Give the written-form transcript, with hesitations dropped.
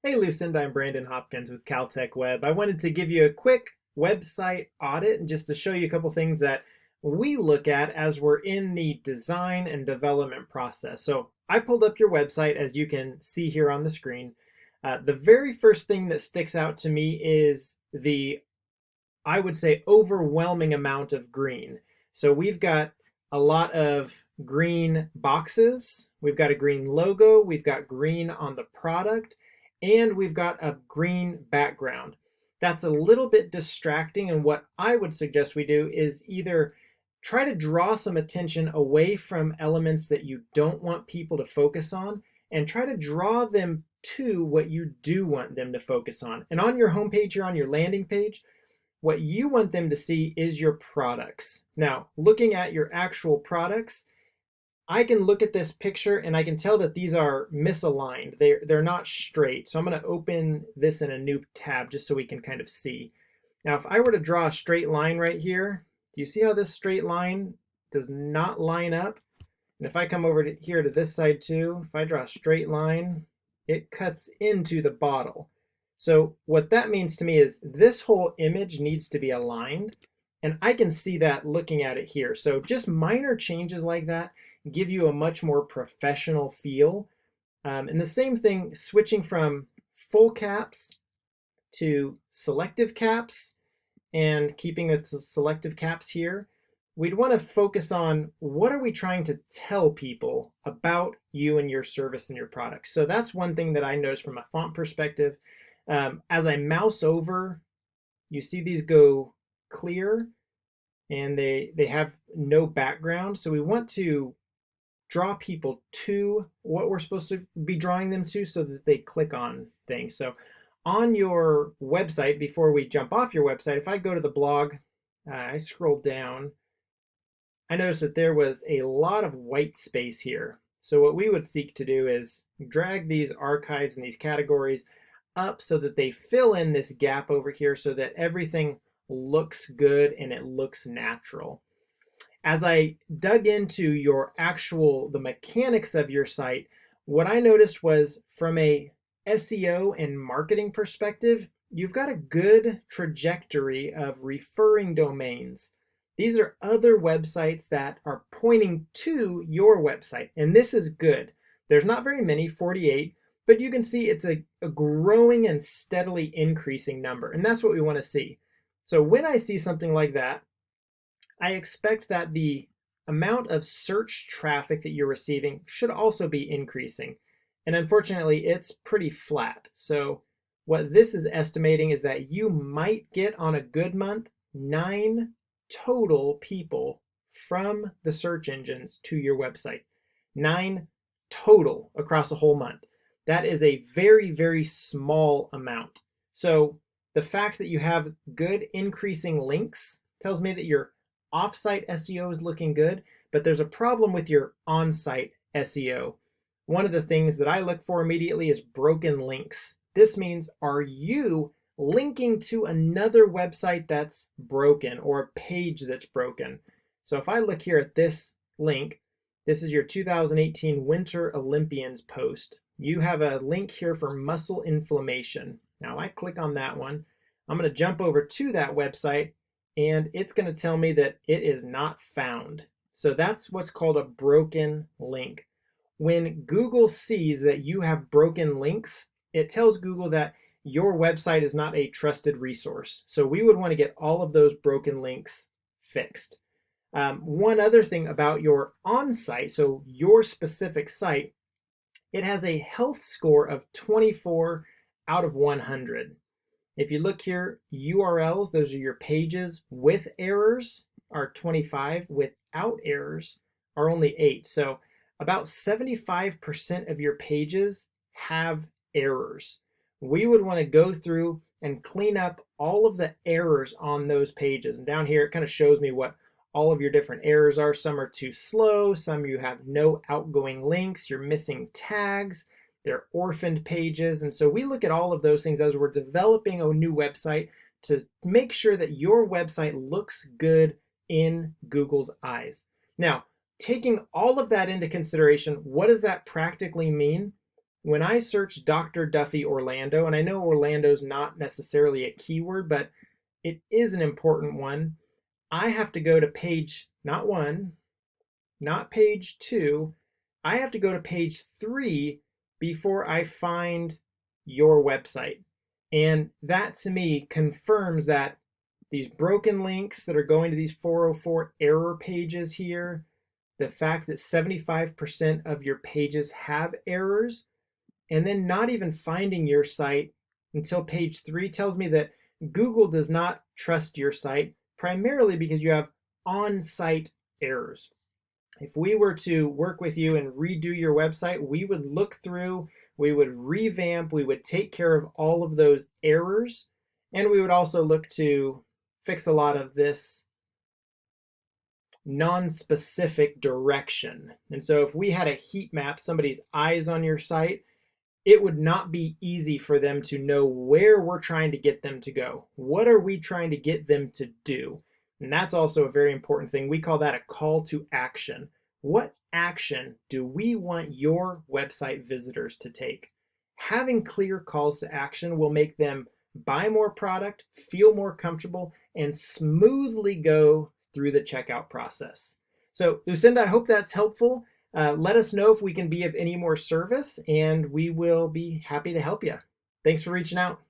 Hey Lucinda, I'm Brandon Hopkins with Caltech Web. I wanted to give you a quick website audit and just to show you a couple things that we look at as we're in the design and development process. So I pulled up your website as you can see here on the screen. The very first thing that sticks out to me is I would say, overwhelming amount of green. So we've got a lot of green boxes, we've got a green logo, we've got green on the product, and we've got a green background. That's a little bit distracting, and what I would suggest we do is either try to draw some attention away from elements that you don't want people to focus on and try to draw them to what you do want them to focus on. And on your homepage here, on your landing page, what you want them to see is your products. Now, looking at your actual products, I can look at this picture and I can tell that these are misaligned. They're not straight. So I'm going to open this in a new tab just so we can kind of see. Now, if I were to draw a straight line right here, do you see how this straight line does not line up? And if I come over to here to this side too, if I draw a straight line, it cuts into the bottle. So what that means to me is this whole image needs to be aligned, and I can see that looking at it here. So just minor changes like that give you a much more professional feel. And the same thing, switching from full caps to selective caps and keeping with the selective caps here, we'd want to focus on what are we trying to tell people about you and your service and your product. So that's one thing that I noticed from a font perspective. As I mouse over, you see these go clear and they have no background. So we want to draw people to what we're supposed to be drawing them to so that they click on things. So on your website, before we jump off your website, if I go to the blog, I scroll down, I noticed that there was a lot of white space here. So what we would seek to do is drag these archives and these categories up so that they fill in this gap over here so that everything looks good and it looks natural. As I dug into the mechanics of your site, what I noticed was from a SEO and marketing perspective, you've got a good trajectory of referring domains. These are other websites that are pointing to your website, and this is good. There's not very many, 48, but you can see it's a growing and steadily increasing number, and that's what we want to see. So when I see something like that, I expect that the amount of search traffic that you're receiving should also be increasing. And unfortunately, it's pretty flat. So what this is estimating is that you might get on a good month 9 total people from the search engines to your website. 9 total across a whole month. That is a very, very small amount. So the fact that you have good increasing links tells me that your off-site SEO is looking good, but there's a problem with your on-site SEO. One of the things that I look for immediately is broken links. This means, are you linking to another website that's broken or a page that's broken? So if I look here at this link, this is your 2018 Winter Olympians post. You have a link here for muscle inflammation. Now I click on that one. I'm going to jump over to that website and it's going to tell me that it is not found. So that's what's called a broken link. When Google sees that you have broken links, it tells Google that your website is not a trusted resource. So we would want to get all of those broken links fixed. One other thing about your on-site, so your specific site, it has a health score of 24 out of 100. If you look here, URLs, those are your pages with errors, are 25. Without errors are only 8. So about 75% of your pages have errors. We would want to go through and clean up all of the errors on those pages. And down here, it kind of shows me what all of your different errors are. Some are too slow, some you have no outgoing links, you're missing tags, they're orphaned pages. And so we look at all of those things as we're developing a new website to make sure that your website looks good in Google's eyes. Now, taking all of that into consideration, what does that practically mean? When I search Dr. Duffy Orlando, and I know Orlando's not necessarily a keyword, but it is an important one, I have to go to page, not one, not page two, I have to go to page three before I find your website. And that to me confirms that these broken links that are going to these 404 error pages here, the fact that 75% of your pages have errors, and then not even finding your site until page three tells me that Google does not trust your site, primarily because you have on-site errors. If we were to work with you and redo your website, we would look through, we would revamp, we would take care of all of those errors, and we would also look to fix a lot of this non-specific direction. And so if we had a heat map, somebody's eyes on your site, it would not be easy for them to know where we're trying to get them to go. What are we trying to get them to do? And that's also a very important thing. We call that a call to action. What action do we want your website visitors to take? Having clear calls to action will make them buy more product, feel more comfortable, and smoothly go through the checkout process. So, Lucinda, I hope that's helpful. Let us know if we can be of any more service, and we will be happy to help you. Thanks for reaching out.